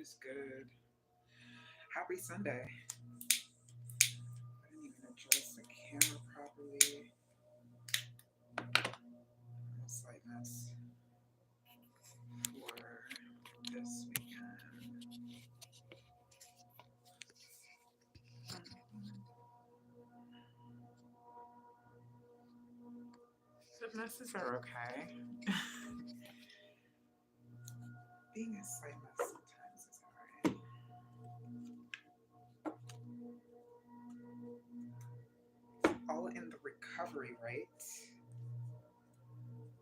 is good? Happy Sunday. I didn't even adjust the camera properly. I'm a slight mess for this weekend. The messes are okay. Being a slight mess sometimes is alright. All in the recovery, right?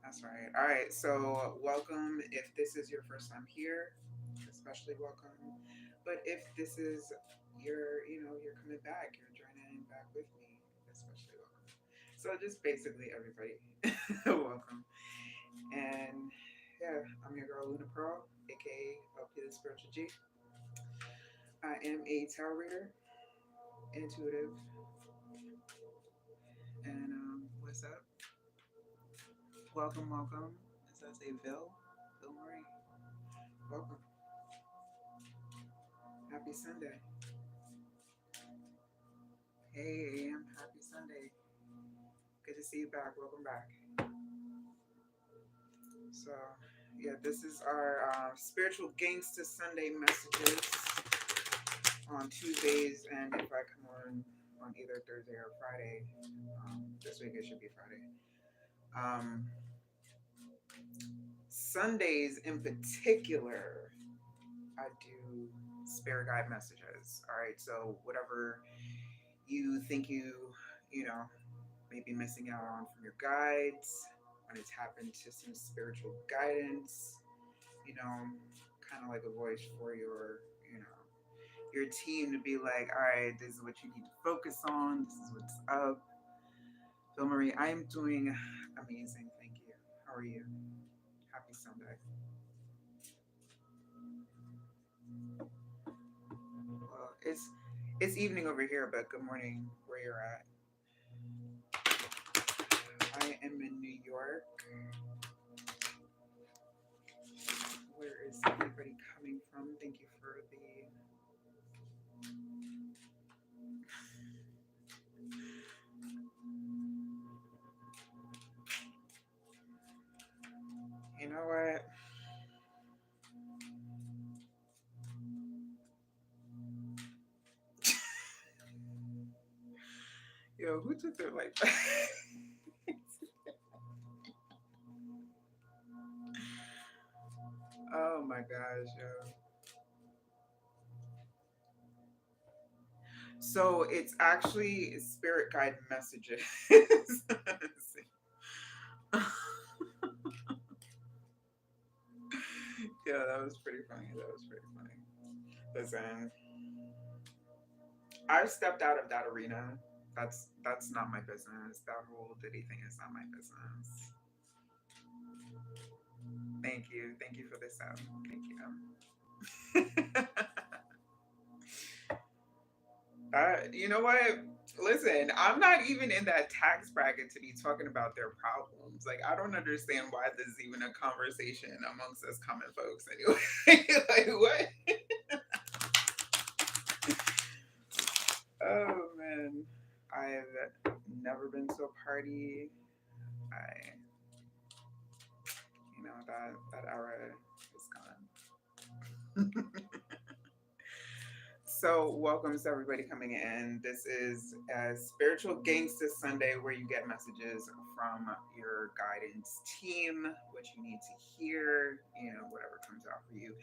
That's right. All right. So, welcome. If this is your first time here, especially welcome. But if this is you're coming back, you're joining back with me, especially welcome. So, just basically everybody, welcome. And yeah, I'm your girl Luna Pearl, aka LP the Spiritual G. I am a tarot reader, intuitive, and what's up? Welcome, welcome. As I say, Bill Marie, welcome. Happy Sunday. Hey, AM, happy Sunday. Good to see you back. Welcome back. So, yeah, this is our spiritual gangsta Sunday messages on Tuesdays, and if I come on either Thursday or Friday, this week it should be Friday. Um, Sundays in particular, I do spirit guide messages. All right, so whatever you think you know maybe missing out on from your guides, want to tap into some spiritual guidance, you know, kind of like a voice for your team to be like, all right, this is what you need to focus on. This is what's up. Phil Marie, I am doing amazing. Thank you. How are you? Happy Sunday. Well, it's evening over here, but good morning where you're at. I am in New York. Where is everybody coming from? Thank you for the. You know what? Yo, who took their life? Oh my gosh, yo. So it's actually spirit guide messages. Yeah, that was pretty funny. That was pretty funny. Listen, I've stepped out of that arena. That's not my business. That whole Diddy thing is not my business. Thank you for this out. Thank you. You know what? Listen, I'm not even in that tax bracket to be talking about their problems. Like, I don't understand why this is even a conversation amongst us common folks. Anyway, like what? Oh man, I've never been to a party. I, that era is gone. So, welcome to everybody coming in. This is a spiritual gangsta Sunday where you get messages from your guidance team, what you need to hear, whatever comes out for you,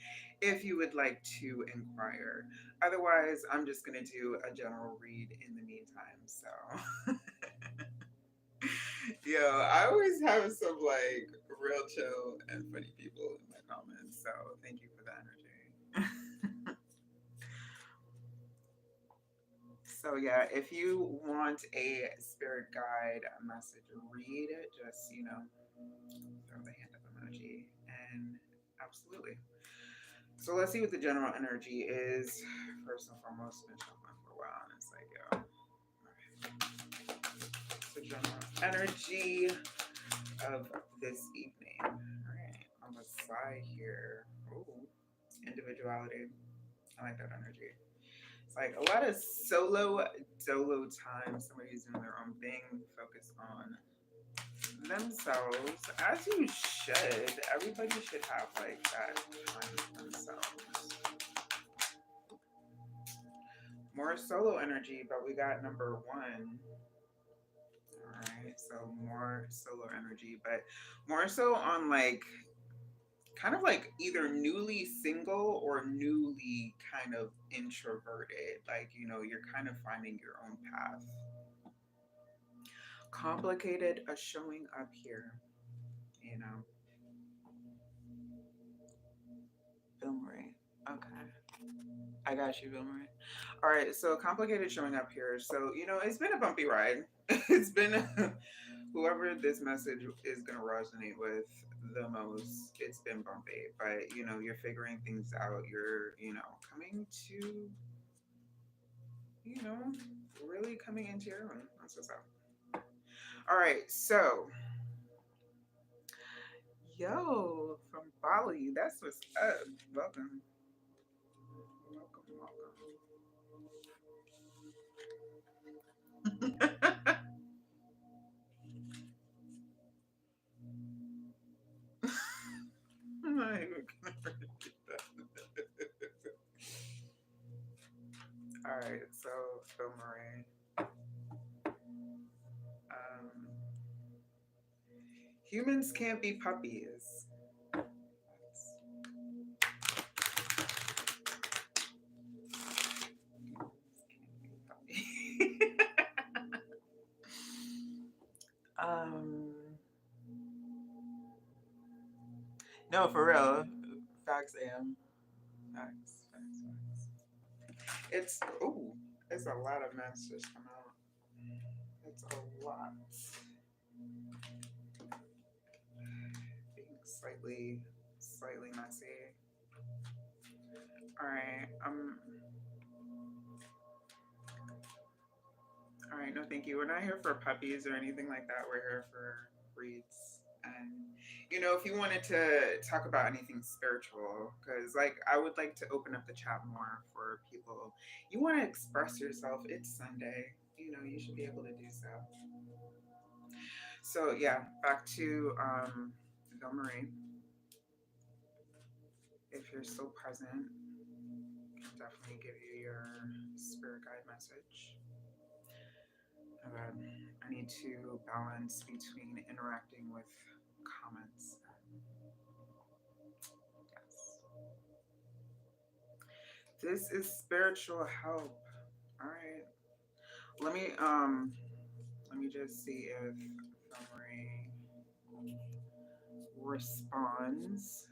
if you would like to inquire. Otherwise, I'm just going to do a general read in the meantime. So, yeah, I always have some like real chill and funny people in my comments. So, thank you for the energy. So yeah, if you want a spirit guide message read, just throw the hand up emoji and absolutely. So let's see what the general energy is. First and foremost, been shuffling for a while, and it's like, yo, okay. So general energy of this evening. All right, on the side here. Ooh, individuality. I like that energy. It's like a lot of solo dolo time. Somebody's doing their own thing, focus on themselves, as you should. Everybody should have like that time to themselves. More solo energy, but we got number one. All right, so more solo energy, but more so on like kind of like either newly single or newly kind of introverted. Like, you're kind of finding your own path. Complicated a showing up here, you know. Bill Murray. Okay. I got you, Bill Murray. All right, so complicated showing up here. So, it's been a bumpy ride. It's been whoever this message is going to resonate with the most, it's been bumpy. But, you're figuring things out. You're, coming to, you know, really coming into your own. That's what's up. All right, so, yo, from Bali, that's what's up. Welcome. Welcome. I'm not even gonna repeat that. All right, so Bill Murray. Um, Humans can't be puppies. um, no, for real. Facts, am. Facts. It's a lot of messages come out. It's a lot. Being slightly messy. All right. All right. No, thank you. We're not here for puppies or anything like that. We're here for breeds. And if you wanted to talk about anything spiritual, because like I would like to open up the chat more for people. You want to express yourself. It's Sunday. You should be able to do so. So yeah, back to Bill Marie. If you're still present, can definitely give you your spirit guide message. I need to balance between interacting with comments. Yes. This is spiritual help. All right. Let me just see if Montgomery responds.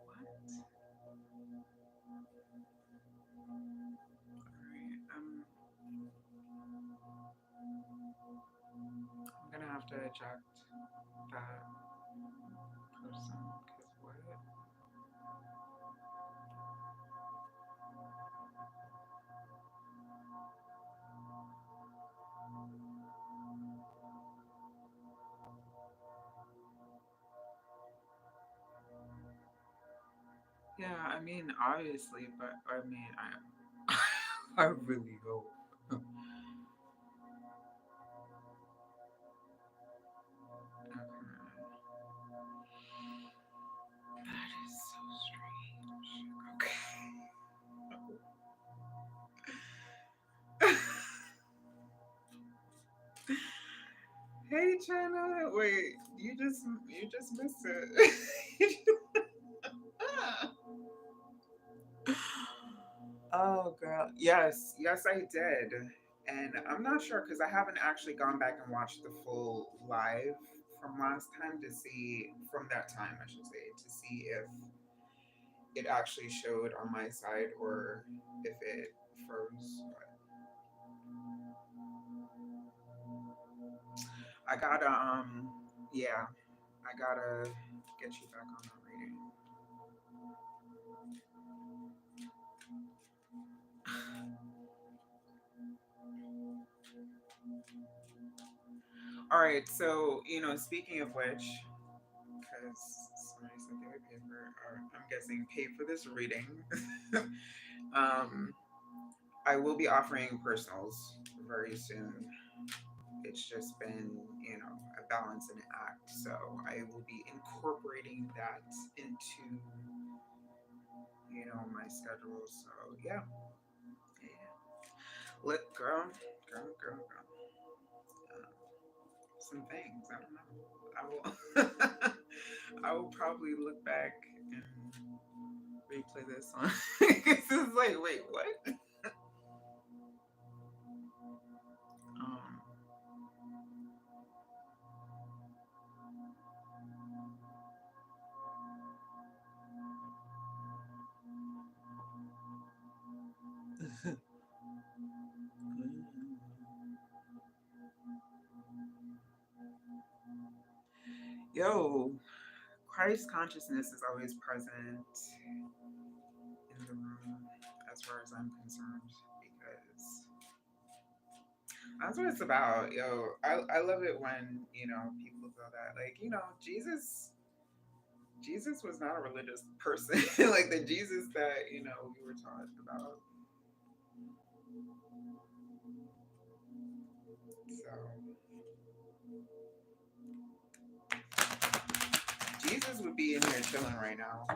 What? Alright, I'm gonna have to eject that person because what? Yeah, I mean, obviously, but I mean, I really hope. Okay. That is so strange. Okay. Hey, China. Wait, you just missed it. Oh, girl. Yes, I did. And I'm not sure because I haven't actually gone back and watched the full live from last time to see, from that time, I should say, to see if it actually showed on my side or if it froze. But I gotta, yeah, I gotta get you back on that reading. All right, so speaking of which, because somebody said they would pay for, or I'm guessing paid for this reading. um, I will be offering personals very soon. It's just been, a balance and an act. So I will be incorporating that into, my schedule. So yeah, yeah. Let girl. Um, some things. I don't know. I will. I will probably look back and replay this one. This is like, wait, what? Um, Yo, Christ consciousness is always present in the room, as far as I'm concerned, because that's what it's about. Yo, I love it when people feel that, like, Jesus was not a religious person. Like the Jesus that we were taught about. So Jesus would be in here chilling right now.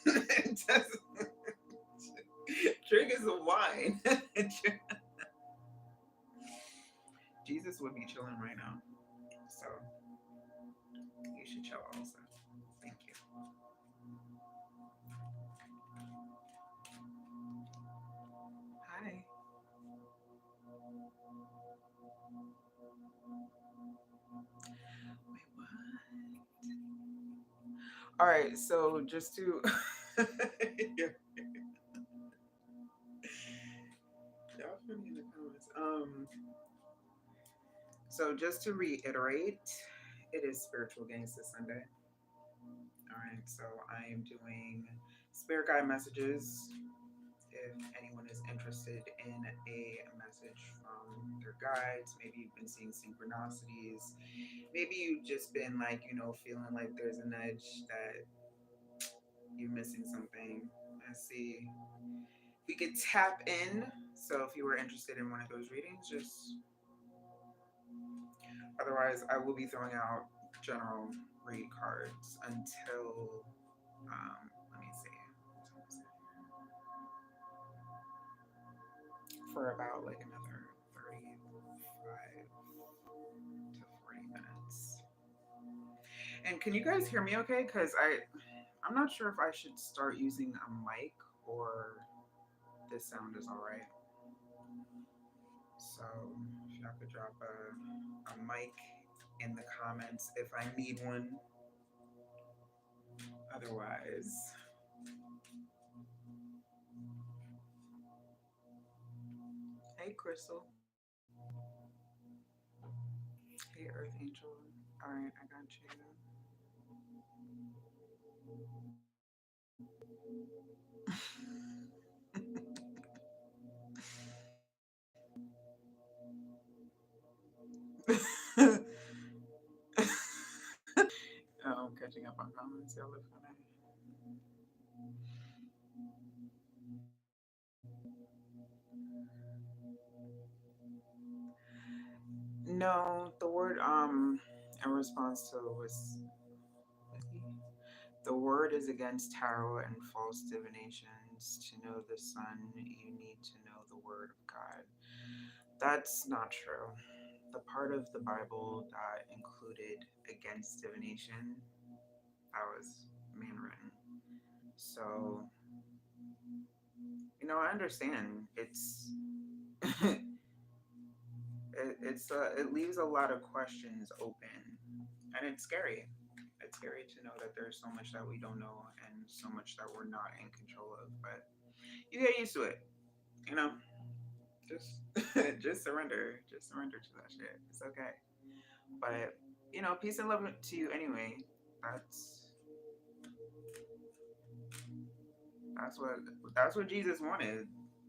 Just drinking some wine. Jesus would be chilling right now. So you should chill also. Thank you. Hi. Wait, what? All right, so just to yeah, y'all funny in the comments. So just to reiterate, it is Spiritual Gangsta Sunday. All right, so I am doing spirit guide messages. If anyone is interested in a message from their guides, maybe you've been seeing synchronicities, maybe you've just been like, feeling like there's a nudge that you're missing something. Let's see. We could tap in. So if you were interested in one of those readings, just otherwise, I will be throwing out general read cards until let me see, for about like another 35 to 40 minutes. And can you guys hear me okay? Because I'm not sure if I should start using a mic or this sound is all right. So if y'all could drop a mic in the comments if I need one. Otherwise, hey Crystal, hey Earth Angel. All right, I got you. Catching up on comments. Y'all look funny. No, the word in response to was the word is against tarot and false divinations. To know the sun, you need to know the word of God. That's not true. The part of the Bible that included against divination, that was man written. So, I understand. It leaves a lot of questions open, and it's scary. It's scary to know that there's so much that we don't know and so much that we're not in control of. But you get used to it, you know. Just just surrender. Just surrender to that shit. It's okay. But peace and love to you anyway. That's that's what that's what Jesus wanted.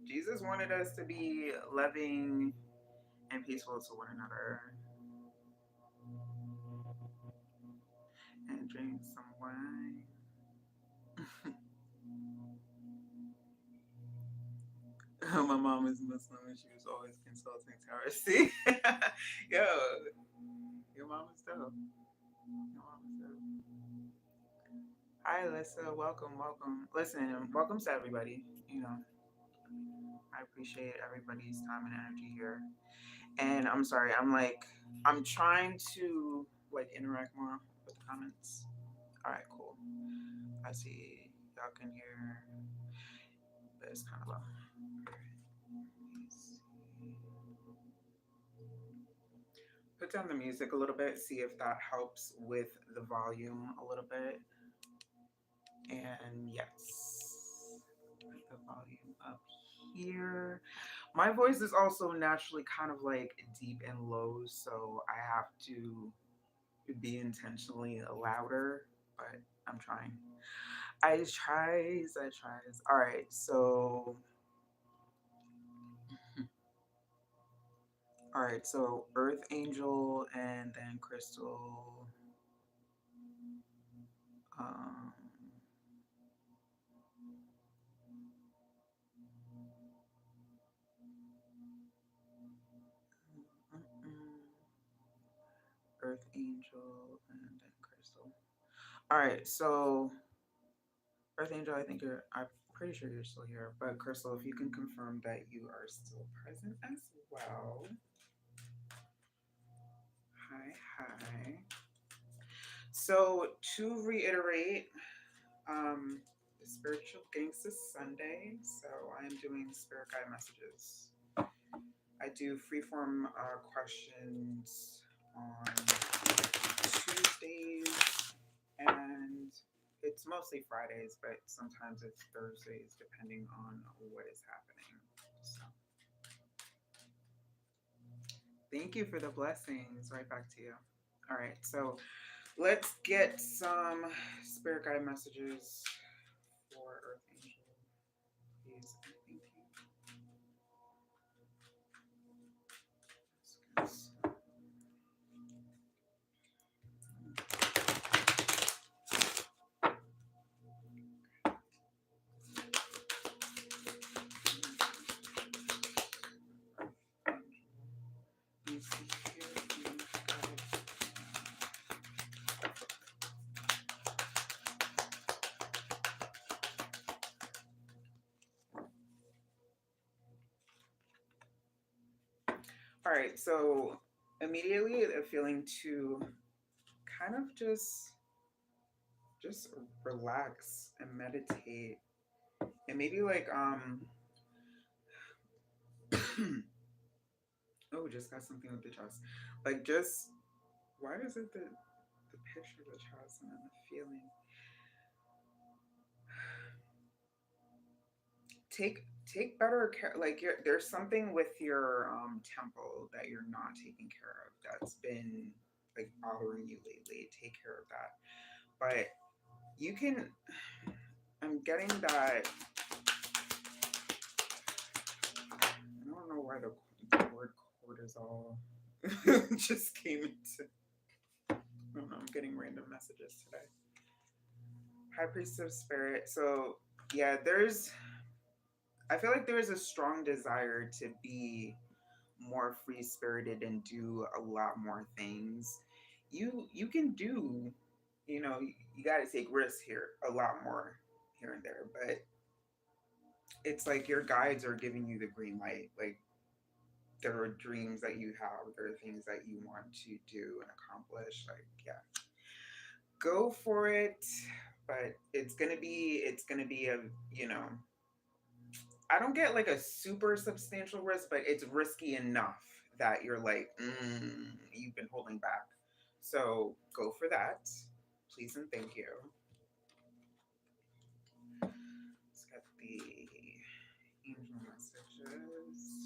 Jesus wanted us to be loving and peaceful to one another. drink some wine. My mom is Muslim and she was always consulting tarot. See, yo, your mom is dope. Your mom is dope. Hi, Alyssa. Welcome, welcome. Listen, welcome to everybody. You know, I appreciate everybody's time and energy here. And I'm sorry, I'm trying to like interact more with the comments. All right, cool. I see y'all can hear, but it's kind of low. Put down the music a little bit, see if that helps with the volume a little bit. And yes, put the volume up here. My voice is also naturally kind of like deep and low, so I have to be intentionally louder, but I'm trying. I tries. All right, so Earth Angel and then Crystal. Um, Earth Angel and then Crystal. All right, so Earth Angel, I'm pretty sure you're still here, but Crystal, if you can confirm that you are still present as well. Hi, hi. So to reiterate, the Spiritual Gangsta Sunday. So I am doing spirit guide messages. I do freeform questions on Tuesdays, and it's mostly Fridays, but sometimes it's Thursdays depending on what is happening. So thank you for the blessings. Right back to you. All right, so let's get some spirit guide messages for Earth Angel, please. Thank you. All right, so immediately a feeling to kind of just relax and meditate and maybe like oh, just got something with the chest. Like just why does it the picture of the chest and then the feeling take better care, like there's something with your temple that you're not taking care of that's been like bothering you lately. Take care of that, but you can, I'm getting that, I don't know why the word cortisol just came into, I don't know, I'm getting random messages today. High priest of spirit. So yeah, I feel like there's a strong desire to be more free spirited and do a lot more things. You can do, you got to take risks here a lot more here and there, but it's like your guides are giving you the green light. Like there are dreams that you have, there are things that you want to do and accomplish. Like yeah, go for it. But it's gonna be a, you know, I don't get like a super substantial risk, but it's risky enough that you're like, you've been holding back. So go for that, please and thank you. Let's get the angel messages.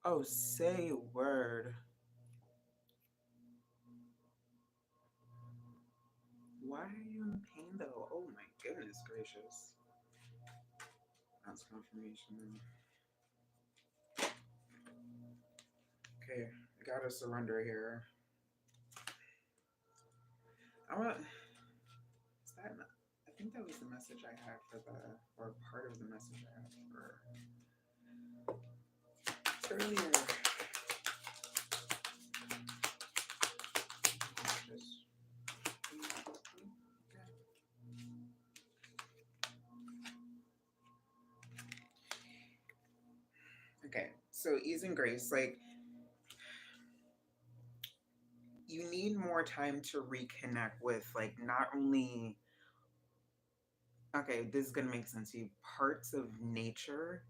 Oh, say word. Why are you in pain though? Oh my goodness gracious. That's confirmation. Okay, I gotta surrender here. I want. Is that? I think that was the message I had for the, or part of the message I had for earlier. Just- Okay, so ease and grace, like you need more time to reconnect with like not only, okay, this is gonna make sense to you, parts of nature.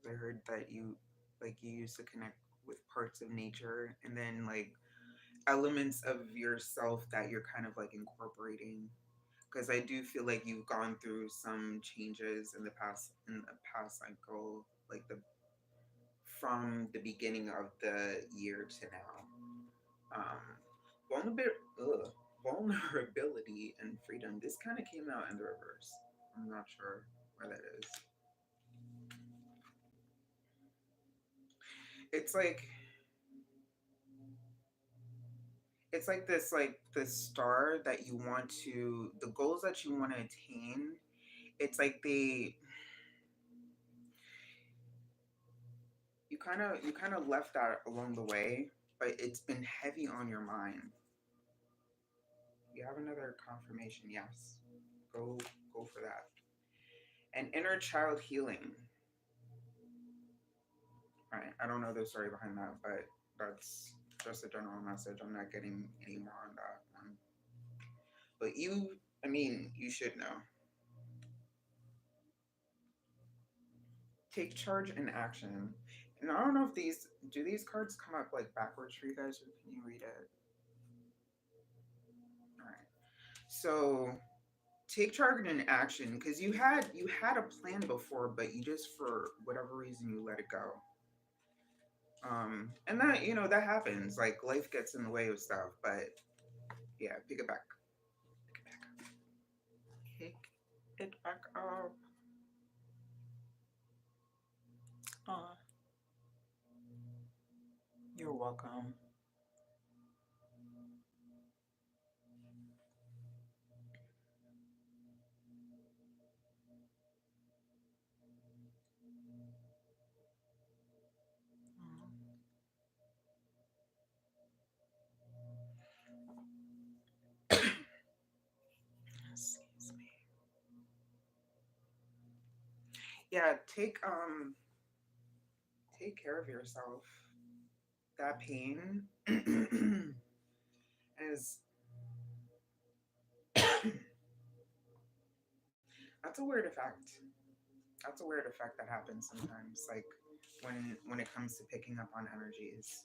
I heard that you like you used to connect with parts of nature and then like elements of yourself that you're kind of like incorporating, because I do feel like you've gone through some changes in the past cycle, like the from the beginning of the year to now. Vulnerability, vulnerability and freedom. This kind of came out in the reverse. I'm not sure why that is. It's like this star that you want to, the goals that you want to attain. It's like you kind of left that along the way, but it's been heavy on your mind. You have another confirmation, yes. Go go for that. And inner child healing. Right. I don't know the story behind that, but that's just a general message. I'm not getting any more on that one. But I mean, you should know. Take charge and action. And I don't know if do these cards come up like backwards for you guys, or can you read it? All right. So take charge and action because you had a plan before, but you just for whatever reason you let it go. And that that happens. Like life gets in the way of stuff, but yeah, pick it back. Pick it back up. Aw, you're welcome. Excuse me. Yeah, take care of yourself. That pain is that's a weird effect. That's a weird effect that happens sometimes, like when it comes to picking up on energies.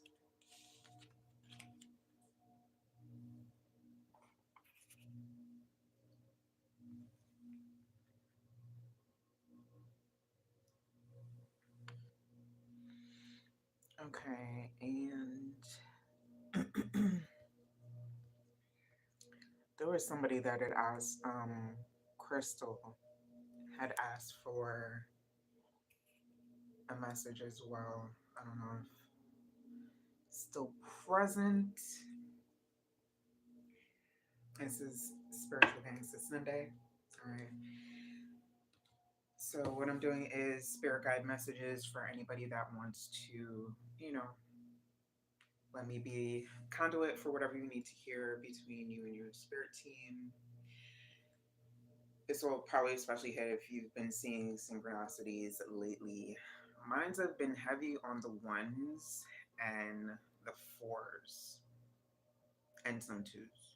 Okay, and there was somebody that had asked, Crystal had asked for a message as well. I don't know if still present. This is Spiritual Gangsta Sunday. All right. So what I'm doing is spirit guide messages for anybody that wants to, let me be conduit for whatever you need to hear between you and your spirit team. This will probably especially hit if you've been seeing synchronicities lately. Mines have been heavy on the ones and the fours and some twos.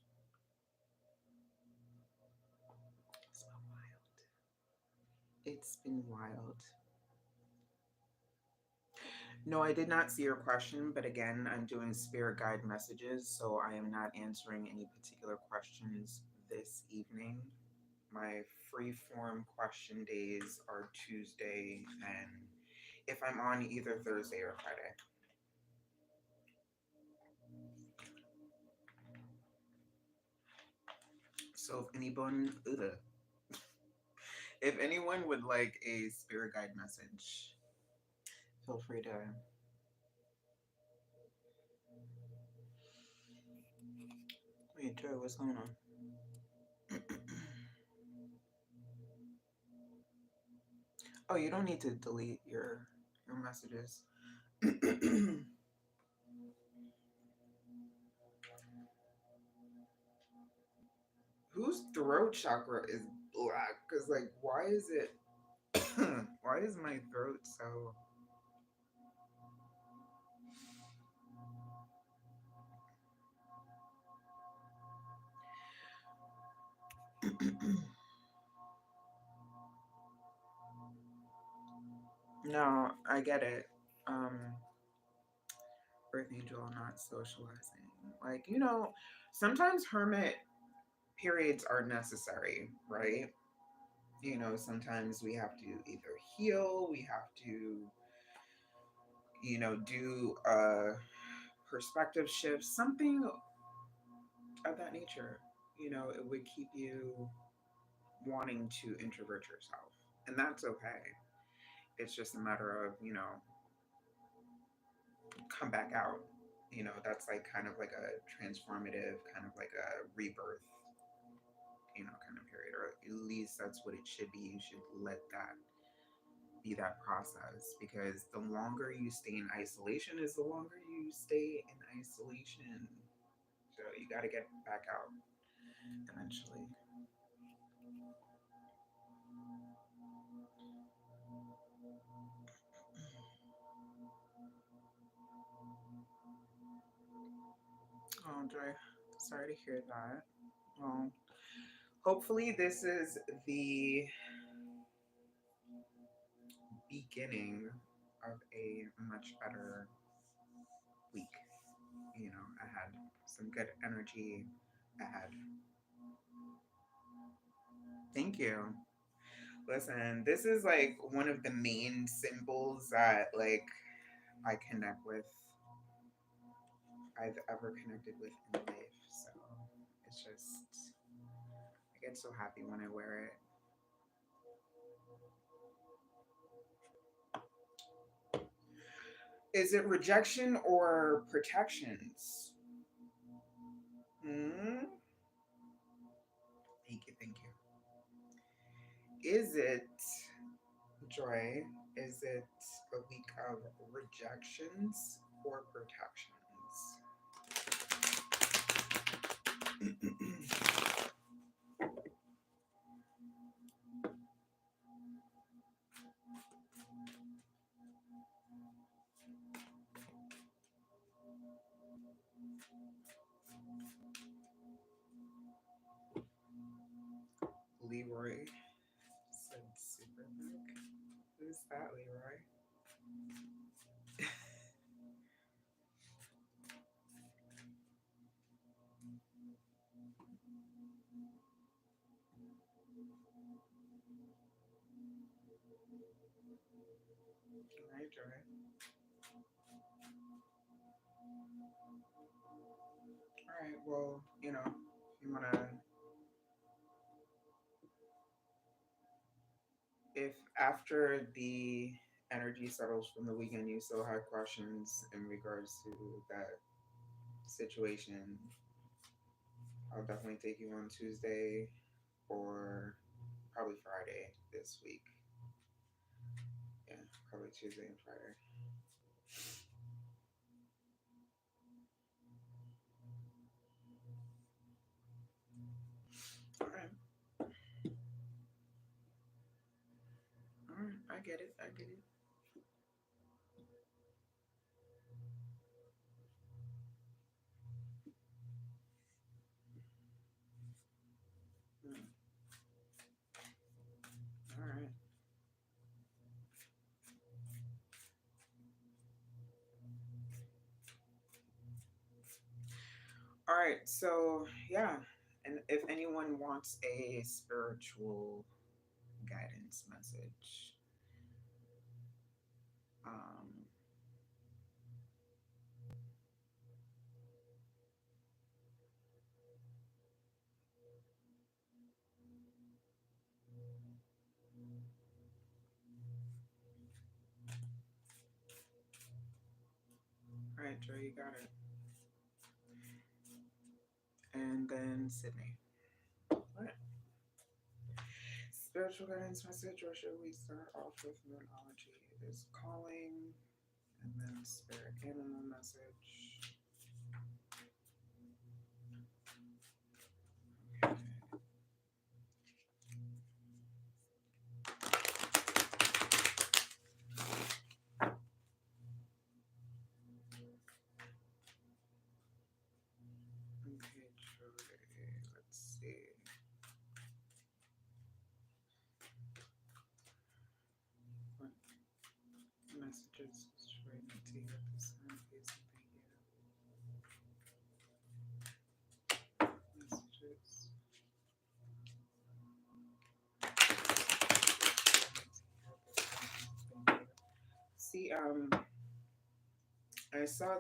It's been wild. It's been wild. No, I did not see your question, but again, I'm doing spirit guide messages, so I am not answering any particular questions this evening. My free form question days are Tuesday and if I'm on either Thursday or Friday. So if anyone, If anyone would like a spirit guide message, feel free to. Wait, Joe, what's going on? Oh, you don't need to delete your messages. Whose throat chakra is black? Cause like, why is it? Why is my throat so? No, I get it. Um, Earth Angel not socializing. Like, sometimes hermit periods are necessary, right? Sometimes we have to either heal, we have to, do a perspective shift, something of that nature. It would keep you wanting to introvert yourself. And that's okay. It's just a matter of, come back out. That's like kind of like a transformative, kind of like a rebirth, kind of period, or at least that's what it should be. You should let that be that process, because the longer you stay in isolation is the longer you stay in isolation. So you got to get back out eventually. Oh, Joy, sorry to hear that. Well, hopefully this is the beginning of a much better week. I had some good energy ahead. Thank you. Listen, this is like one of the main symbols that like I connect with, I've ever connected with in life. So it's just, I get so happy when I wear it. Is it rejection or protections? Hmm? Thank you, thank you. Is it, Joy, is it a week of rejections or protections? Leroy said super big. Who's that, Leroy? All right, Joy. All right, well, if you want to, if after the energy settles from the weekend, you still have questions in regards to that situation, I'll definitely take you on Tuesday or probably Friday this week. Yeah, probably Tuesday and Friday. All right, all right, I get it, I get it. Mm, all right, all right. So yeah, and if anyone wants a spiritual guidance message, um, right, Joe, you got it. And then Sydney. All right. Spiritual guidance message, or should we start off with numerology is calling, and then spirit animal message. Okay, Joey, let's see. What messages is Joey meant to you at this time? Please and thank you. Messages. See, I saw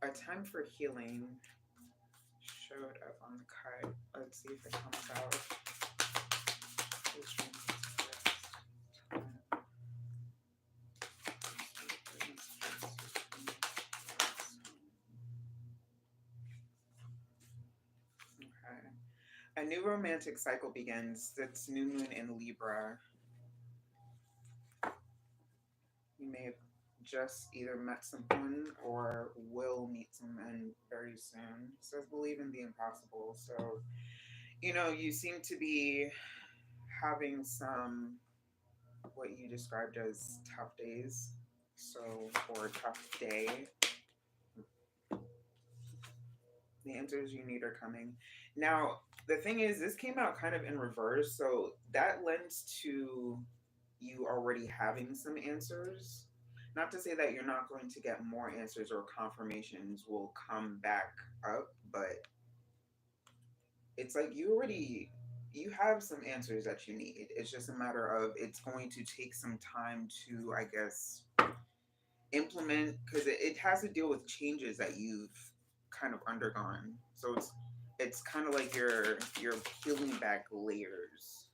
a time for healing showed up on the card. Let's see if it comes out. Okay. A new romantic cycle begins. It's new moon in Libra. You may have just either met someone or will meet someone very soon. It says believe in the impossible. So, you seem to be having some what you described as tough days. So, or tough day. The answers you need are coming. Now, the thing is, this came out kind of in reverse. So, that lends to you already having some answers. Not to say that you're not going to get more answers or confirmations will come back up, but it's like you have some answers that you need. It's just a matter of it's going to take some time to, I guess, implement because it has to deal with changes that you've kind of undergone. So it's kind of like you're peeling back layers.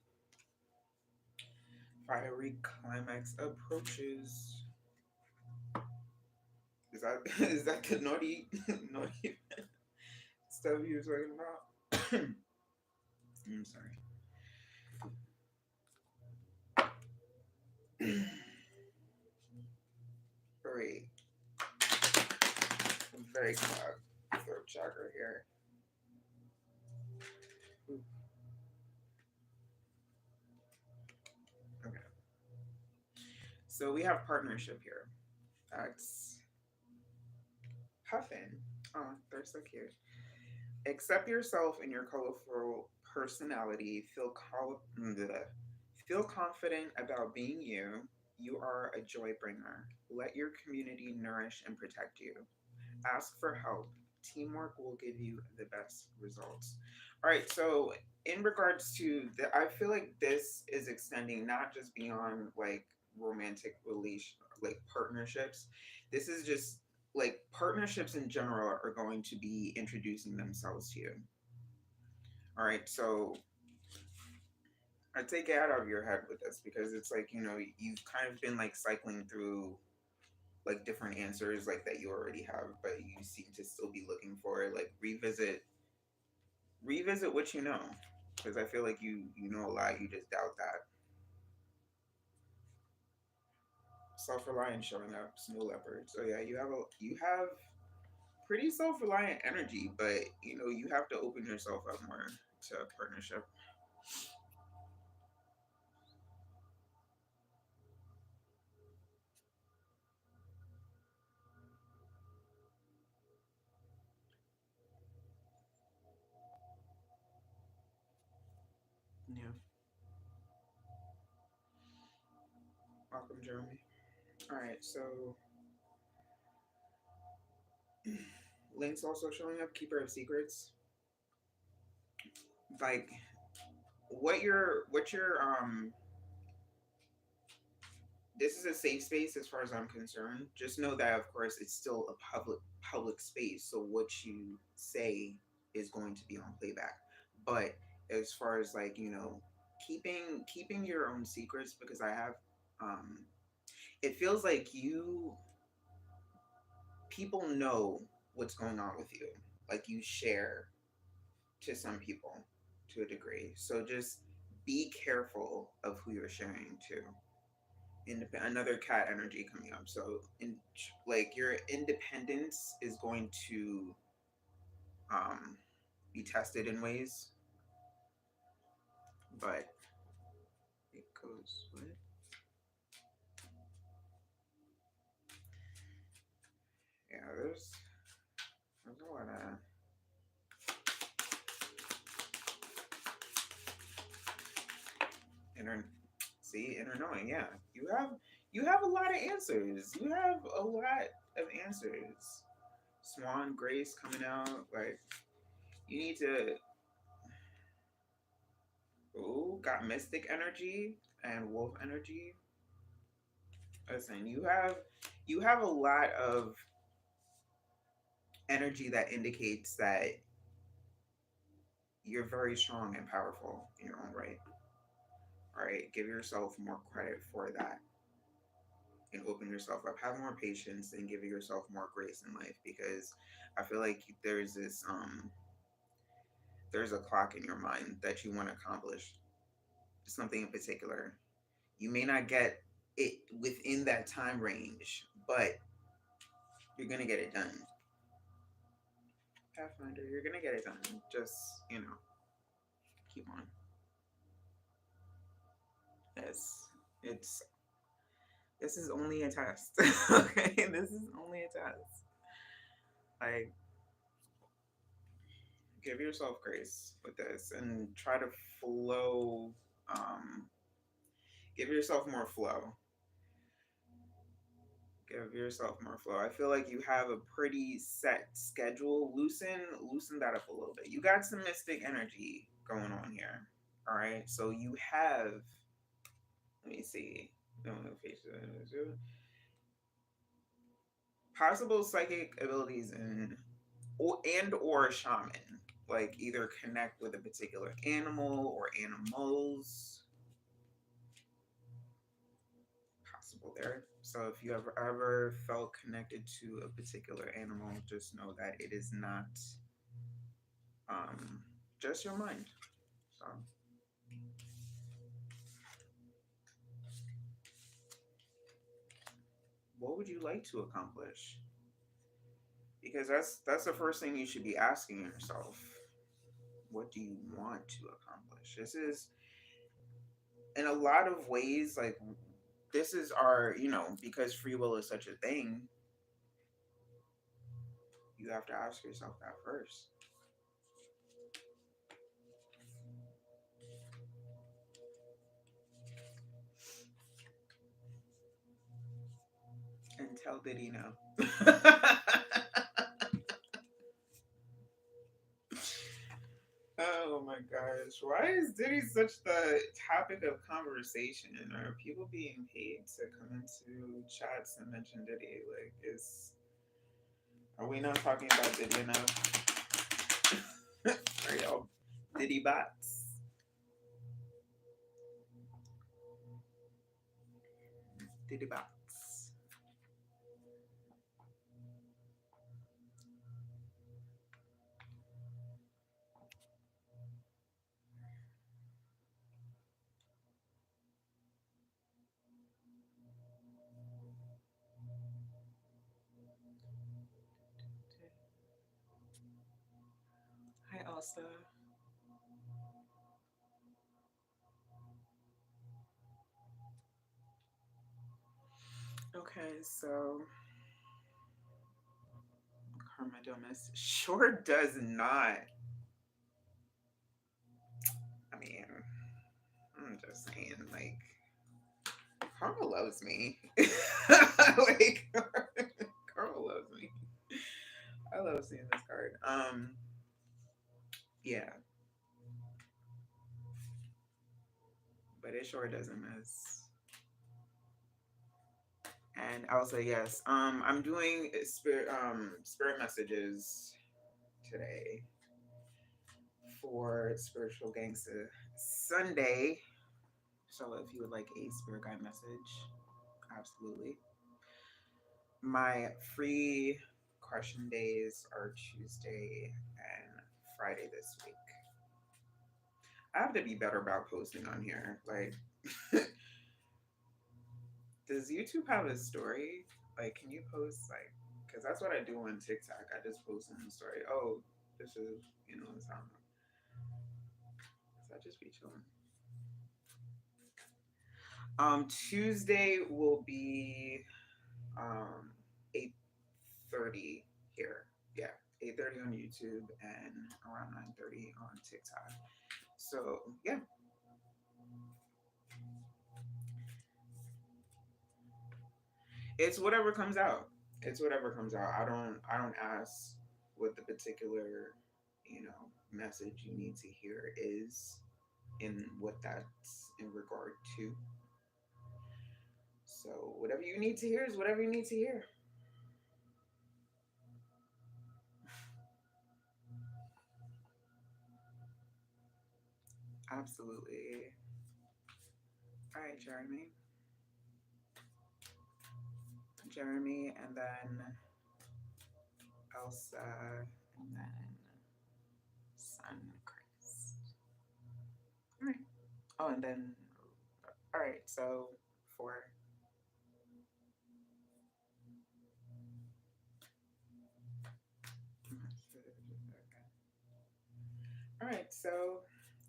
Fiery climax approaches. Is that is that the naughty naughty stuff you were talking about? I'm sorry. Very very clogged throat chakra here. Ooh, okay. So we have partnership here. That's Puffin. Oh, they're so cute. Accept yourself and your colorful personality. Feel confident about being you. You are a joy bringer. Let your community nourish and protect you. Ask for help. Teamwork will give you the best results. All right, so in regards to I feel like this is extending not just beyond like romantic relation, like partnerships. This is just like partnerships in general are going to be introducing themselves to you. All right, so I take it out of your head with this because it's like you've kind of been like cycling through like different answers like that you already have, but you seem to still be looking for it. Like revisit what you know, because I feel like you know a lot. You just doubt that. Self reliant showing up, snow leopard. So yeah, you have pretty self reliant energy, but you have to open yourself up more to partnership. Yeah. Welcome, Jeremy. All right, so Link's also showing up. Keeper of secrets. Like what your this is a safe space as far as I'm concerned. Just know that of course it's still a public space, so what you say is going to be on playback. But as far as like, keeping your own secrets because I have um it feels like people know what's going on with you. Like you share to some people to a degree. So just be careful of who you're sharing to. Another cat energy coming up. So like your independence is going to um, be tested in ways, but it goes what? Yeah, there's a lot of inner inner knowing. Yeah, you have a lot of answers. You have a lot of answers. Swan Grace coming out. Like you need to. Ooh, got mystic energy and wolf energy. Listen, you have a lot of energy that indicates that you're very strong and powerful in your own right. All right, give yourself more credit for that and open yourself up. Have more patience and give yourself more grace in life because I feel like there's a clock in your mind that you want to accomplish something in particular. You may not get it within that time range, but you're gonna get it done. Pathfinder, you're gonna get it done. Just keep on. Yes, it's this is only a test. Okay, this is only a test. Like, give yourself grace with this and try to flow. Um, give yourself more flow. Give yourself more flow. I feel like you have a pretty set schedule. Loosen that up a little bit. You got some mystic energy going on here. All right, so you have. Let me see. Possible psychic abilities and or shaman, like either connect with a particular animal or animals. Possible there. So if you ever felt connected to a particular animal, just know that it is not um, just your mind. So what would you like to accomplish? Because that's the first thing you should be asking yourself. What do you want to accomplish? This is in a lot of ways like this is our because free will is such a thing, you have to ask yourself that first and tell Diddy no. Oh my gosh, why is Diddy such the topic of conversation? Are people being paid to come into chats and mention Diddy? Like, are we not talking about Diddy enough? Are y'all Diddy bots? Diddy bots. Hi, Elsa. Okay, so Karma Domus sure does not. I mean, I'm just saying, like, Karma loves me. Like, Karma loves me. I love seeing this card. Yeah, but it sure doesn't miss. And I'll say yes. I'm doing spirit messages today for Spiritual Gangsta Sunday. So if you would like a spirit guide message, absolutely. My free. question days are Tuesday and Friday this week. I have to be better about posting on here. Like, does YouTube have a story? Like, can you post like? Because that's what I do on TikTok. I just post on the story. Oh, this is it's I don't know. So I just be chilling. Tuesday will be 8:30 here. Yeah, 8:30 on YouTube and around 9:30 on TikTok. So yeah, it's whatever comes out. It's whatever comes out. I don't ask what the particular message you need to hear is in what that's in regard to. So whatever you need to hear is whatever you need to hear. Absolutely. All right, Jeremy, and then Elsa, and then Sun Chris. All right. Oh, and then all right. So four. All right. So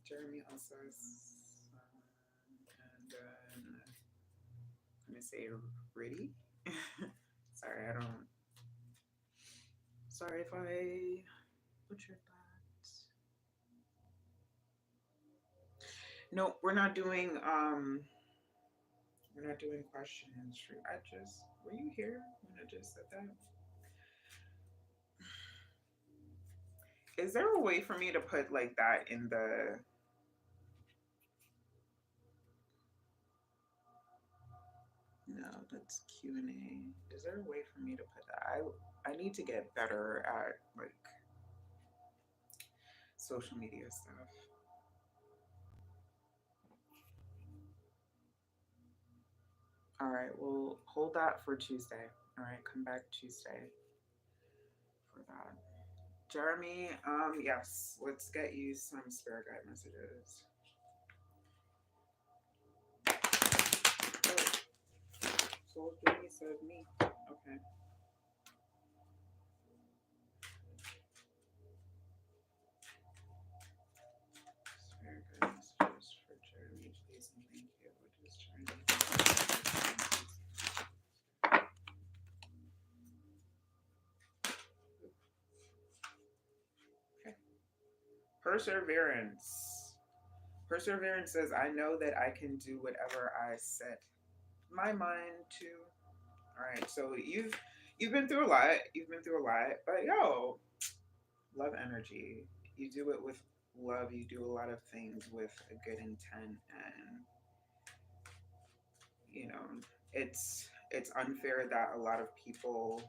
Jeremy, Elsa, Sun, and then I'm gonna say Riddy. Sorry, I don't. Sorry if I butchered that. No, we're not doing questions. I just were you here when I just said that? Is there a way for me to put like that in the no, that's Q&A. Is there a way for me to put that? I need to get better at like social media stuff. All right, well, hold that for Tuesday. All right, come back Tuesday for that. Jeremy, yes, let's get you some spirit guide messages. Oh, so Jeremy said me. Okay. Spirit guide messages for Jeremy, please and thank you. We're just trying to. Okay. Perseverance. Perseverance says, I know that I can do whatever I set my mind to. All right, so you've been through a lot. You've been through a lot, but yo, love energy. You do it with love. You do a lot of things with a good intent, and you know, it's unfair that a lot of people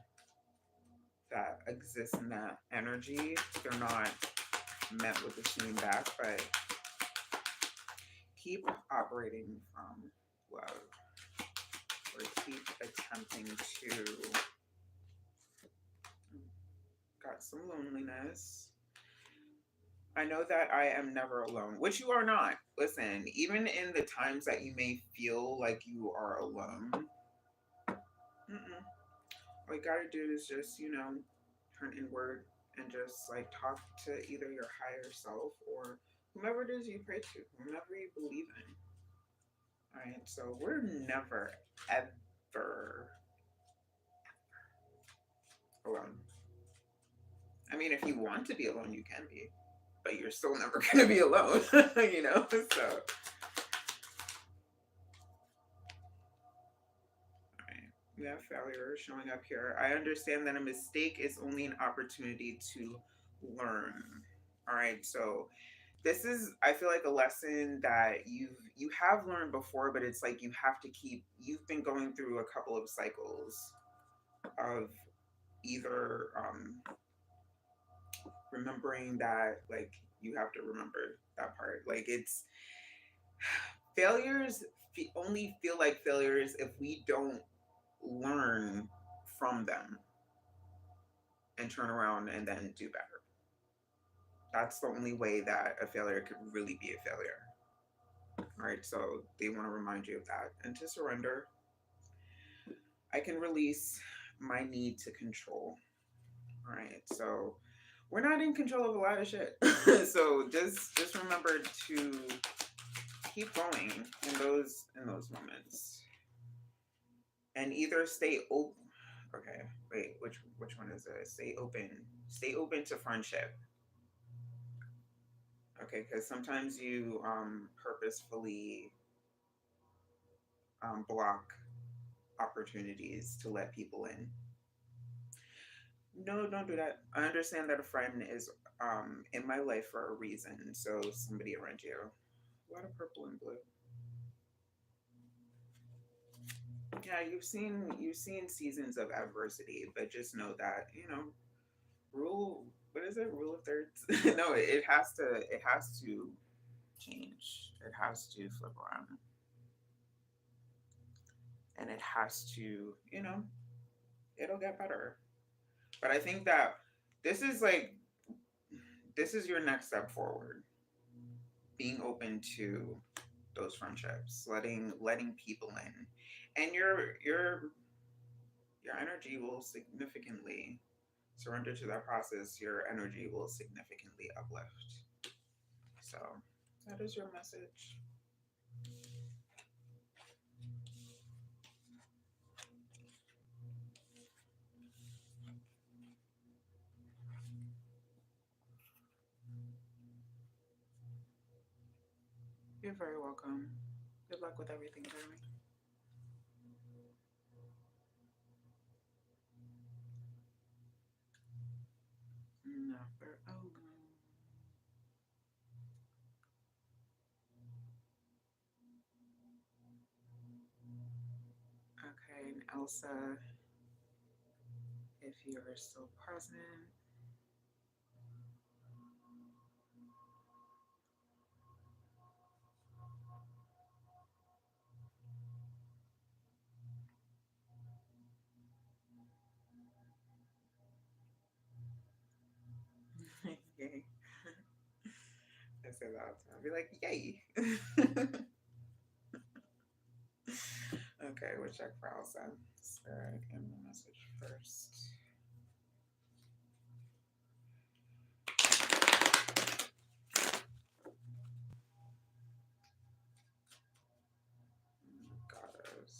that exist in that energy, they're not met with the same back, but keep operating from love or keep attempting to got some loneliness. I know that I am never alone, which you are not. Listen, even in the times that you may feel like you are alone, all you gotta do is just, turn inward and just like talk to either your higher self or whomever it is you pray to, whomever you believe in. All right, so we're never, ever alone. I mean, if you want to be alone, you can be, but you're still never going to be alone, So, right. We have failure showing up here. I understand that a mistake is only an opportunity to learn. All right, so this is I feel like a lesson that you have learned before, but it's like you have to keep. You've been going through a couple of cycles of either remembering that like you have to remember that part. Like it's failures only feel like failures if we don't learn from them. and turn around and then do better. That's the only way that a failure could really be a failure. All right, so they want to remind you of that and to surrender. I can release my need to control. All right, so we're not in control of a lot of shit. So just remember to keep going in those moments, and either stay open. Okay, wait, which one is it? Stay open. Stay open to friendship. Okay, because sometimes you purposefully block opportunities to let people in. No, don't do that. I understand that a friend is in my life for a reason. So somebody around you. A lot of purple and blue. Yeah, you've seen seasons of adversity, but just know that rule. What is it? Rule of thirds? No, it has to. It has to change. It has to flip around, and it has to. It'll get better. But I think that this is like this is your next step forward. Being open to those friendships, letting people in, and your energy will significantly surrender to that process. Your energy will significantly uplift. So that is your message. You're very welcome. Good luck with everything, Jeremy. Never alone. Okay, and Elsa, if you're still present. Yay. I say that all the time. I'll be like, yay. Okay, we'll check for Elsa. Spirit and the message first. Goddess.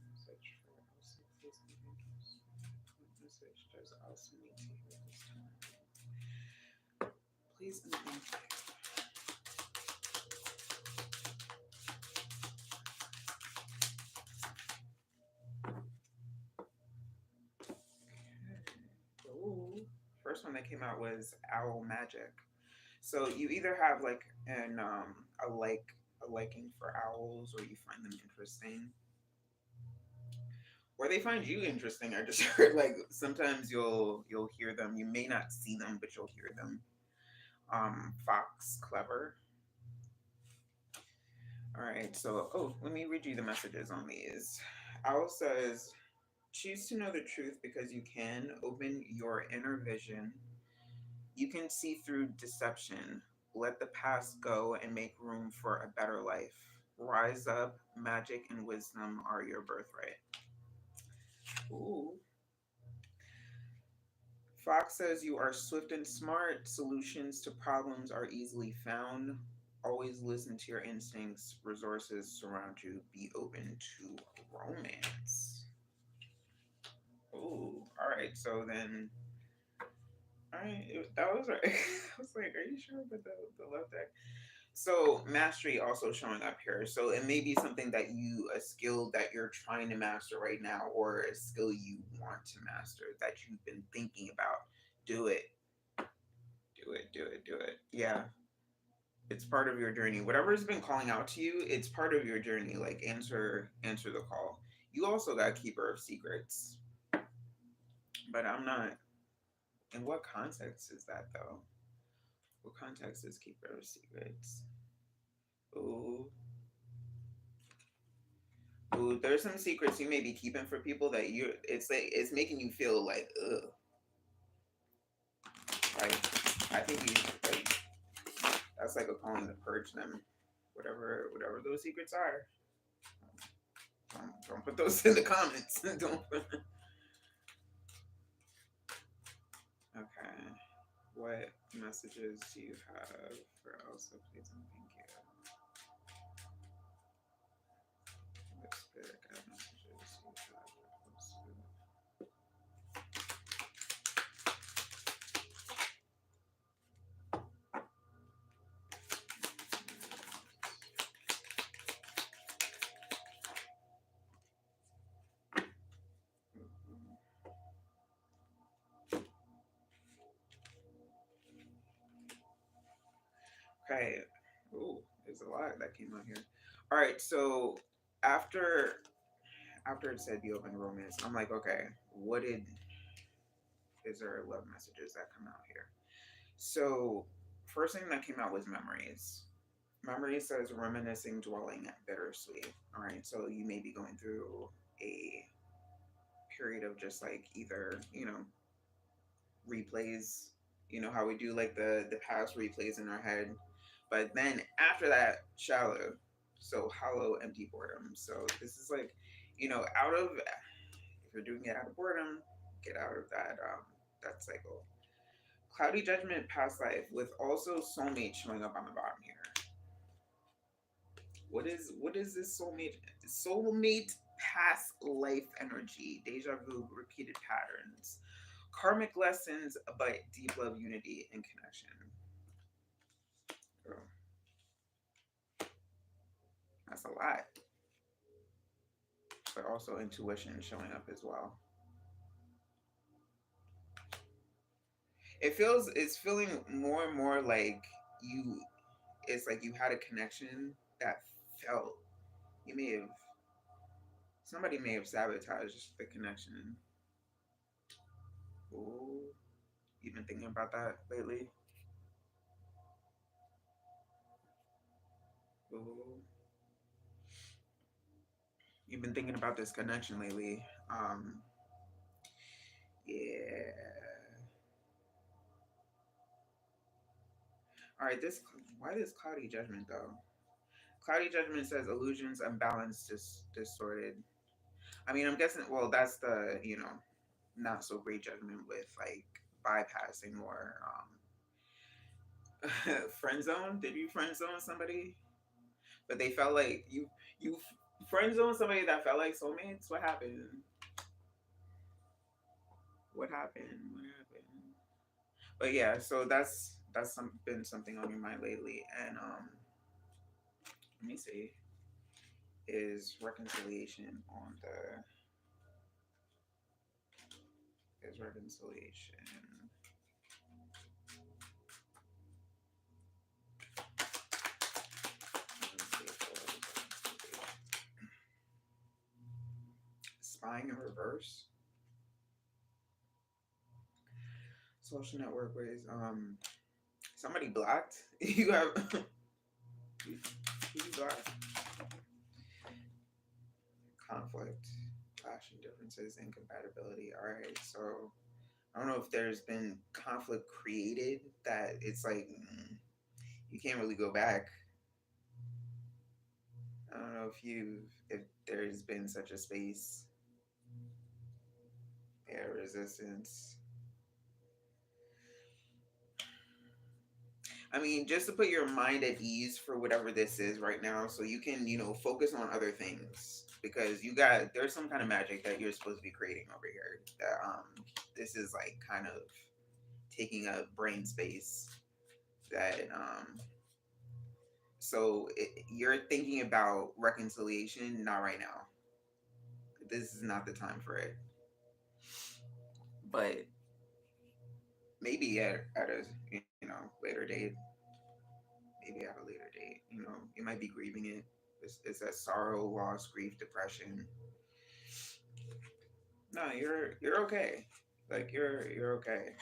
Message for Elsa. Please continue. What message does Elsa need to hear this time? Please and thank you. Ooh. First one that came out was Owl Magic. So you either have like an a liking for owls, or you find them interesting, or they find you interesting. I just heard like sometimes you'll hear them. You may not see them, but you'll hear them. Fox, clever. All right. So let me read you the messages on these. Owl says, choose to know the truth because you can open your inner vision. You can see through deception. Let the past go and make room for a better life. Rise up. Magic and wisdom are your birthright. Ooh. Fox says you are swift and smart. Solutions to problems are easily found. Always listen to your instincts. Resources surround you. Be open to romance. Ooh. All right. So then, all right. That was right. I was like, are you sure about the love deck? So mastery also showing up here. So it may be something a skill that you're trying to master right now, or a skill you want to master that you've been thinking about. Do it, do it, do it, do it. Yeah, it's part of your journey. Whatever's been calling out to you, it's part of your journey. Like answer the call. You also got keeper of secrets, but I'm not. In what context is that though? What context is keeper of secrets? Ooh. So there's some secrets you may be keeping for people that you it's like it's making you feel like ugh. Like I think you like that's like a calling to purge them. Whatever those secrets are. Don't put those in the comments. Don't put Okay. What messages do you have for Elsa? Please and thank you. What spirit guide messages do you have for Elsa? Okay. Ooh, there's a lot that came out here. All right, so after after it said the open romance, I'm like, okay, what did is there love messages that come out here? So first thing that came out was memories. Memories says reminiscing, dwelling, bittersweet. All right, so you may be going through a period of just like either replays, how we do like the past replays in our head, but then after that shallow, so hollow, empty boredom. So this is like out of if you're doing it out of boredom, get out of that cycle. Cloudy judgment, past life, with also soulmate showing up on the bottom here. What is this soulmate past life energy, deja vu, repeated patterns, karmic lessons, but deep love, unity, and connection. Girl, that's a lot, but also intuition showing up as well. It's feeling more and more like you. It's like you had a connection that felt you may have somebody may have sabotaged the connection. Ooh, you been thinking about that lately? Ooh, you've been thinking about this connection lately. Yeah. All right. Why this cloudy judgment though? Cloudy judgment says illusions, unbalanced, distorted. I mean, I'm guessing. Well, that's the not so great judgment with like bypassing or friend zone. Did you friend zone somebody? But they felt like you friend zone somebody that felt like soulmates. What happened? What happened? What happened? But yeah, so been something on your mind lately, and let me see, is reconciliation on the is reconciliation. Spying in reverse. Social network ways. Somebody blocked. You have you blocked. Conflict, clashing differences, incompatibility. All right, so I don't know if there's been conflict created that it's like you can't really go back. I don't know if there's been such a space. Yeah, resistance. I mean, just to put your mind at ease for whatever this is right now, so you can, focus on other things because there's some kind of magic that you're supposed to be creating over here. That this is like kind of taking up brain space. That you're thinking about reconciliation, not right now. This is not the time for it. But maybe at a later date, maybe at a later date. You might be grieving it. It's that sorrow, loss, grief, depression. No, you're okay. Like you're okay.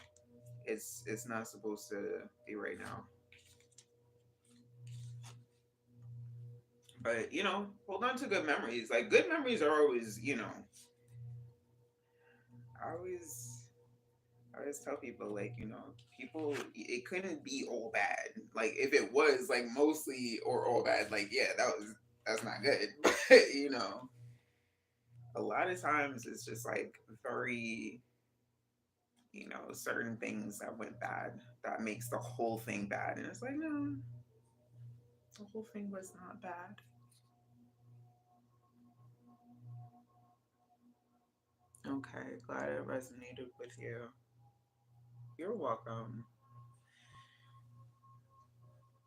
It's not supposed to be right now. But hold on to good memories. Like good memories are always, I always tell people like, people it couldn't be all bad. Like if it was like mostly or all bad, like yeah, that's not good. But a lot of times it's just like very, certain things that went bad that makes the whole thing bad. And it's like, no, the whole thing was not bad. Okay, glad it resonated with you. You're welcome.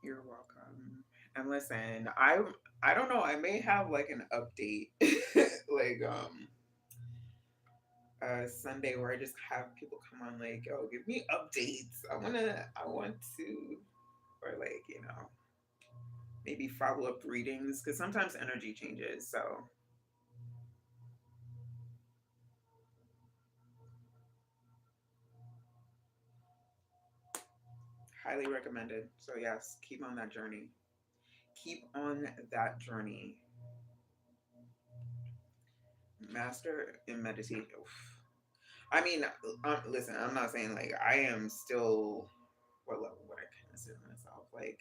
You're welcome. And listen, I don't know, I may have like an update like Sunday where I just have people come on like, oh, give me updates. I want to or like, maybe follow up readings because sometimes energy changes. So highly recommended. So yes, keep on that journey. Keep on that journey. Master in meditation. Oof. I mean, listen, I'm not saying like I am still what level would I consider myself like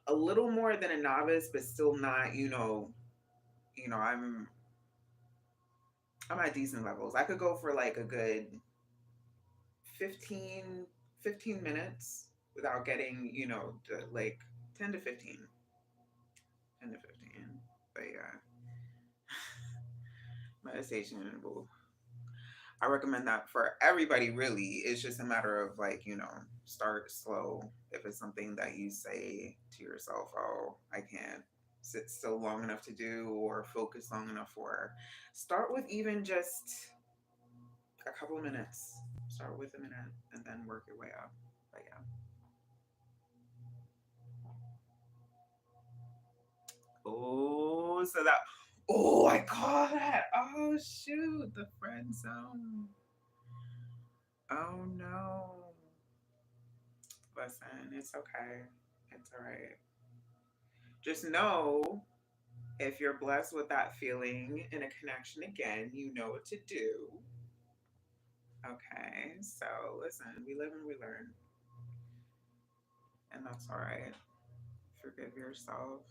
a little more than a novice, but still not. I'm at decent levels. I could go for like a good 15, 15 minutes without getting like 10 to 15, 10 to 15. But yeah, meditation will I recommend that for everybody, really. It's just a matter of like, start slow. If it's something that you say to yourself, oh, I can't sit still long enough to do or focus long enough for, start with even just a couple minutes. Start with a minute and then work your way up. But yeah. Oh, oh, I caught that. Oh, shoot. The friend zone. Oh, no. Listen, it's okay. It's all right. Just know if you're blessed with that feeling and a connection again, you know what to do. Okay. So listen, we live and we learn. And that's all right. Forgive yourself.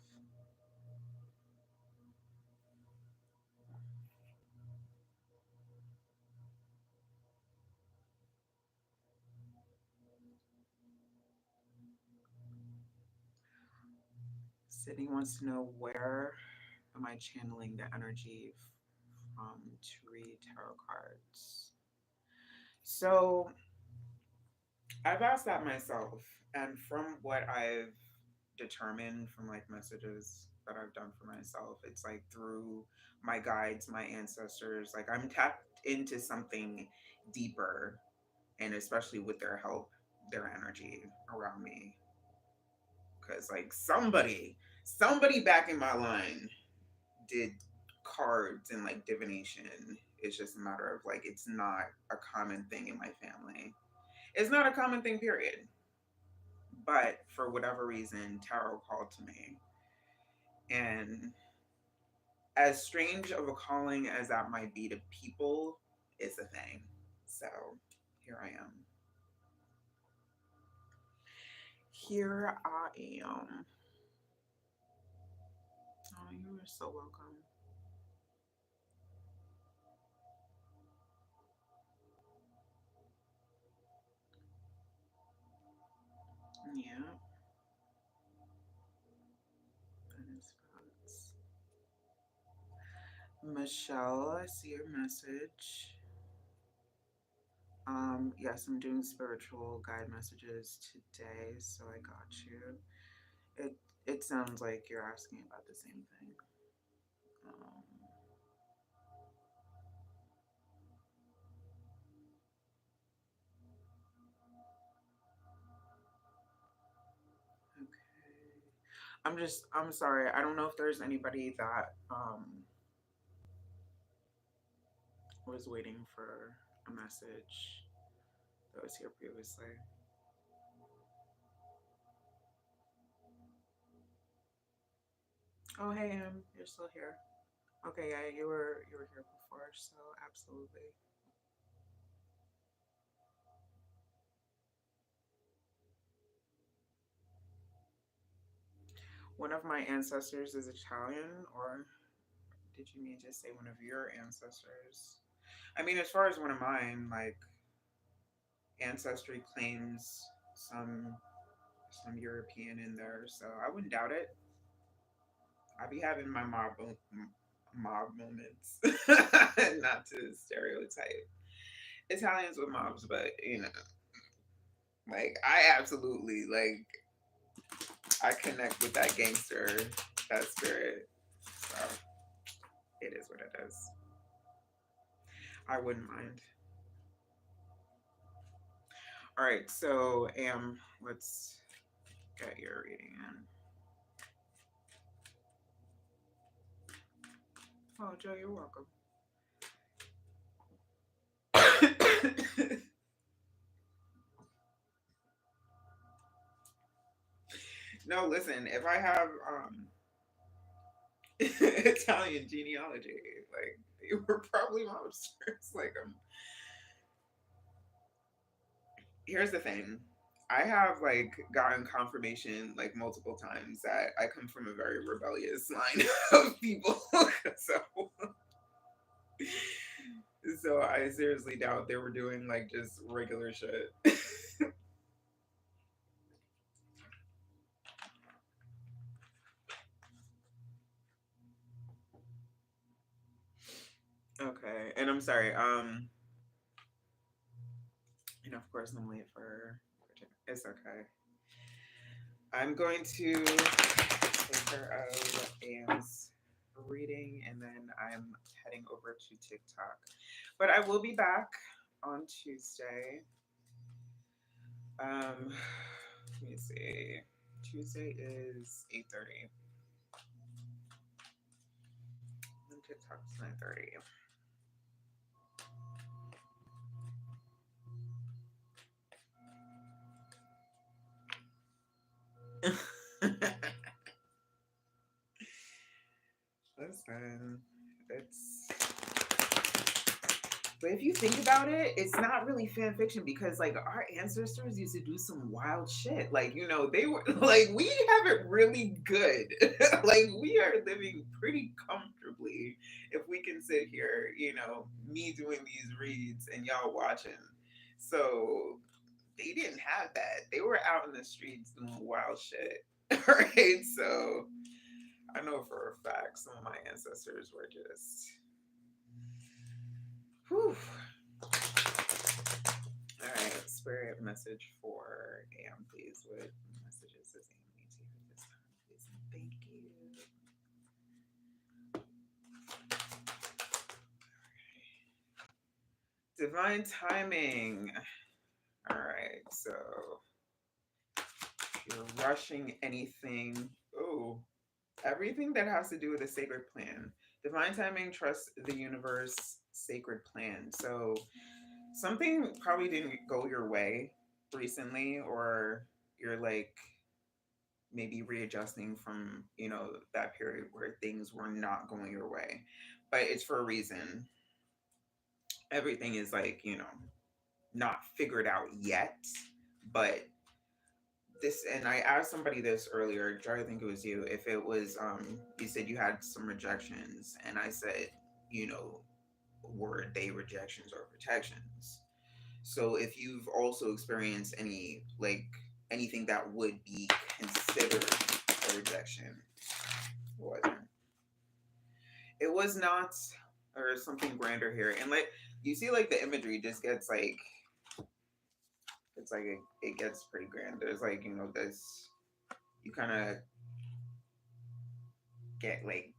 Sydney wants to know where am I channeling the energy from to read tarot cards. So I've asked that myself, and from what I've determined from like messages that I've done for myself, it's like through my guides, my ancestors, like I'm tapped into something deeper, and especially with their help, their energy around me. Because like somebody back in my line did cards and like divination. It's just a matter of like it's not a common thing in my family. It's not a common thing, period. But for whatever reason, tarot called to me. And as strange of a calling as that might be to people, it's a thing. So here I am. Here I am. Oh, you are so welcome. Yeah, that is facts. Michelle, I see your message. Yes, I'm doing spiritual guide messages today, so I got you. It it sounds like you're asking about the same thing. Um, okay. I'm sorry. I don't know if there's anybody that was waiting for a message that was here previously. Oh, hey, you're still here. Okay, yeah, you were here before, so absolutely. One of my ancestors is Italian, or did you mean to say one of your ancestors? I mean, as far as one of mine, like ancestry claims some some European in there, so I wouldn't doubt it. I be having my mob moments, not to stereotype Italians with mobs, but like I absolutely like I connect with that gangster, that spirit. So it is what it is. I wouldn't mind. All right, so let's get your reading in. Oh, Joe, you're welcome. No, listen, if I have Italian genealogy, like they were probably mobsters. Like here's the thing. I have like gotten confirmation like multiple times that I come from a very rebellious line of people. so so I seriously doubt they were doing like just regular shit. Okay. And I'm sorry. And of course I'm late for it's okay. I'm going to take care of Am's reading and then I'm heading over to TikTok. But I will be back on Tuesday. Let me see. Tuesday is 8:30. And TikTok's 9:30. Listen, it's but if you think about it, it's not really fan fiction because like our ancestors used to do some wild shit. Like, they were like we have it really good. Like we are living pretty comfortably if we can sit here, me doing these reads and y'all watching. So they didn't have that. They were out in the streets doing wild shit. Right? So I know for a fact some of my ancestors were just whew. All right, spirit message for Am, please. What messages does Am need to hear this time, please? And thank you. Divine timing. All right, so if you're rushing anything, oh, everything that has to do with a sacred plan. Divine timing, trust the universe, sacred plan. So something probably didn't go your way recently, or you're like maybe readjusting from that period where things were not going your way, but it's for a reason. Everything is like not figured out yet, but this, and I asked somebody this earlier, I think it was you, if it was you said you had some rejections, and I said, you know were they rejections or protections? So if you've also experienced anything that would be considered a rejection, what was it? It was not, or something grander here. And like you see, like the imagery just gets like it's like it gets pretty grand. There's like this you kind of get like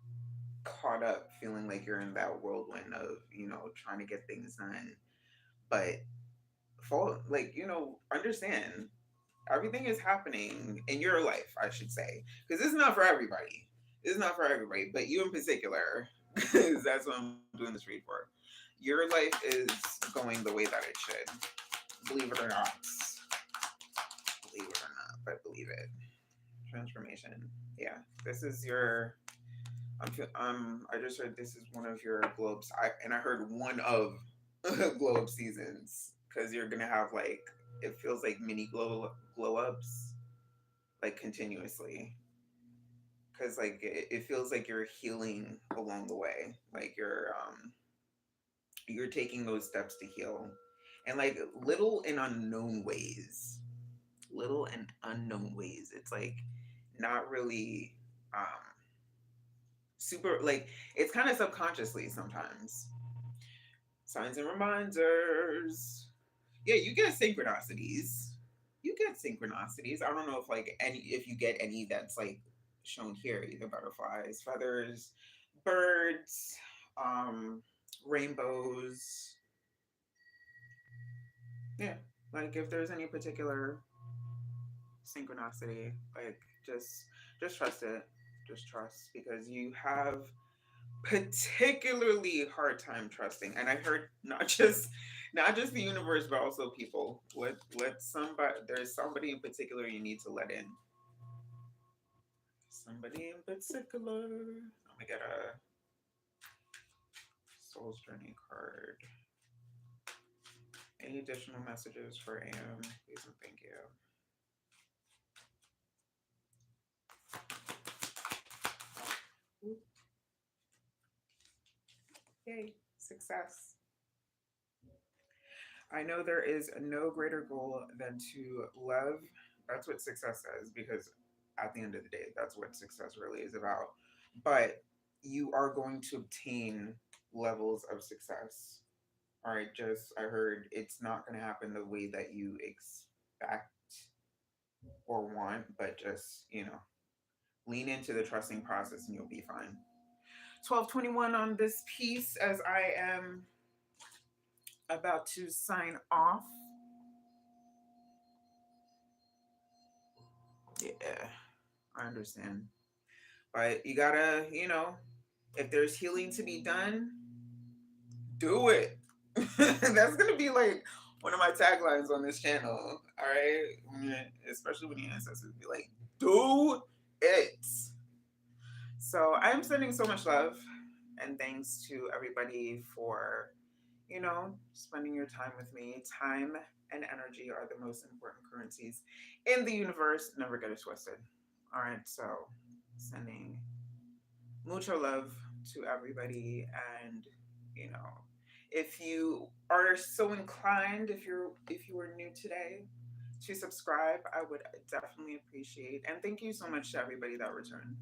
caught up feeling like you're in that whirlwind of trying to get things done, but fall like understand everything is happening in your life, I should say, because it's not for everybody. It's not for everybody, but you in particular, because that's what I'm doing this read for. Your life is going the way that it should. Believe it or not. Believe it or not, but believe it. Transformation. Yeah, this is your. I just heard this is one of your globes. I heard one of globe seasons because you're gonna have like it feels like mini glow ups like continuously because like it feels like you're healing along the way, like you're taking those steps to heal, and like little and unknown ways. It's like not really um super like it's kind of subconsciously sometimes. Signs and reminders. Yeah, you get synchronicities. You get synchronicities. I don't know if like any if you get any that's like shown here, either butterflies, feathers, birds, um, rainbows. Yeah. Like if there's any particular synchronicity, like just trust it. Just trust because you have particularly hard time trusting. And I heard not just the universe, but also people. Let somebody there's somebody in particular you need to let in. Somebody in particular. Let me get a soul's journey card. Any additional messages for AM? Please and thank you. Yay, success. I know there is no greater goal than to love. That's what success says, because at the end of the day, that's what success really is about. But you are going to obtain levels of success. All right, just I heard it's not going to happen the way that you expect or want, but just, lean into the trusting process and you'll be fine. 1221 on this piece as I am about to sign off. Yeah, I understand. But you gotta, if there's healing to be done, do it. That's gonna be like one of my taglines on this channel. All right, especially when the ancestors be like, "Do it." So I'm sending so much love and thanks to everybody for, spending your time with me. Time and energy are the most important currencies in the universe. Never get it twisted. All right, so sending mucho love to everybody, and you know if you are so inclined, if you are new today, to subscribe, I would definitely appreciate, and thank you so much to everybody that returned.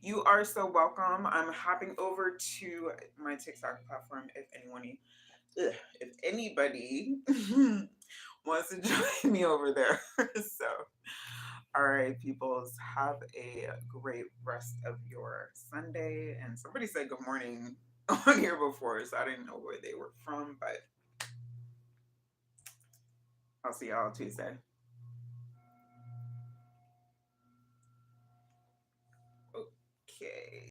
You are so welcome. I'm hopping over to my TikTok platform if anybody wants to join me over there. So all right, peoples, have a great rest of your Sunday. And somebody said good morning on here before, so I didn't know where they were from, but I'll see y'all Tuesday.